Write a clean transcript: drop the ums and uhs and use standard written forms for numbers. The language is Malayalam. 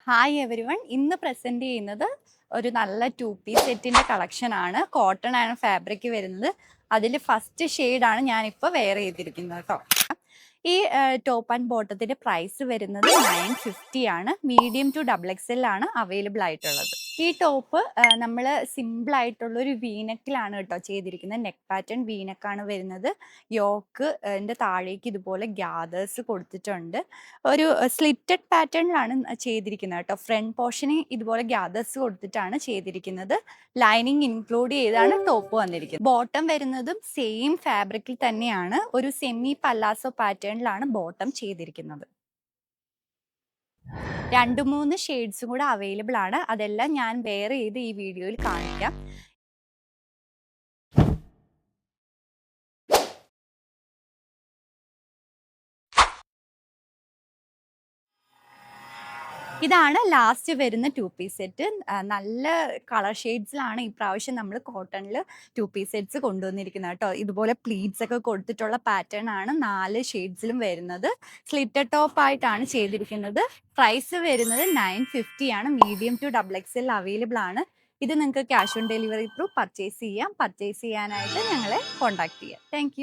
Hi every one. ഇന്ന് പ്രസന്റ് ചെയ്യുന്നത് ഒരു നല്ല 2 പീസ് സെറ്റിന്റെ കളക്ഷൻ ആണ്. കോട്ടൺ ആണ് ഫാബ്രിക് വരുന്നത്. അതിൽ ഫസ്റ്റ് ഷെയ്ഡാണ് ഞാനിപ്പോൾ വെയർ ചെയ്തിരിക്കുന്നത് കേട്ടോ. ഈ ടോപ്പ് ആൻഡ് ബോട്ടത്തിന്റെ പ്രൈസ് വരുന്നത് 950 ആണ്. മീഡിയം ടു XXL ആണ് അവൈലബിൾ ആയിട്ടുള്ളത്. ഈ ടോപ്പ് നമ്മൾ സിമ്പിൾ ആയിട്ടുള്ള ഒരു വീനെക്കിലാണ് കേട്ടോ ചെയ്തിരിക്കുന്നത്. നെക്ക് പാറ്റേൺ വീനെക്കാണ് വരുന്നത്. യോക്ക് താഴേക്ക് ഇതുപോലെ ഗ്യാദേഴ്സ് കൊടുത്തിട്ടുണ്ട്. ഒരു സ്ലിറ്റഡ് പാറ്റേണിലാണ് ചെയ്തിരിക്കുന്നത് കേട്ടോ. ഫ്രണ്ട് പോർഷന് ഇതുപോലെ ഗ്യാദേഴ്സ് കൊടുത്തിട്ടാണ് ചെയ്തിരിക്കുന്നത്. ലൈനിങ് ഇൻക്ലൂഡ് ചെയ്താണ് ടോപ്പ് വന്നിരിക്കുന്നത്. ബോട്ടം വരുന്നതും സെയിം ഫാബ്രിക്കിൽ തന്നെയാണ്. ഒരു സെമി പല്ലാസോ പാറ്റേണിലാണ് ബോട്ടം ചെയ്തിരിക്കുന്നത്. 2-3 ഷെയ്ഡ്സും കൂടെ അവൈലബിൾ ആണ്. അതെല്ലാം ഞാൻ വെയർ ചെയ്ത് ഈ വീഡിയോയിൽ കാണിക്കാം. ഇതാണ് ലാസ്റ്റ് വരുന്ന 2 പീസ് സെറ്റ്. നല്ല കളർ ഷെയ്ഡ്സിലാണ് ഈ പ്രാവശ്യം നമ്മൾ കോട്ടണിൽ 2 പീസ് സെറ്റ്സ് കൊണ്ടുവന്നിരിക്കുന്നത് കേട്ടോ. ഇതുപോലെ പ്ലീറ്റ്സ് ഒക്കെ കൊടുത്തിട്ടുള്ള പാറ്റേൺ ആണ് 4 ഷെയ്ഡ്സിലും വരുന്നത്. സ്ലിറ്റഡ് ടോപ്പ് ആയിട്ടാണ് ചെയ്തിരിക്കുന്നത്. പ്രൈസ് വരുന്നത് 950 ആണ്. മീഡിയം ടു XXL അവൈലബിൾ ആണ്. ഇത് നിങ്ങൾക്ക് cash on delivery through purchase ചെയ്യാം. പർച്ചേസ് ചെയ്യാനായിട്ട് ഞങ്ങളെ കോൺടാക്ട് ചെയ്യാം. താങ്ക്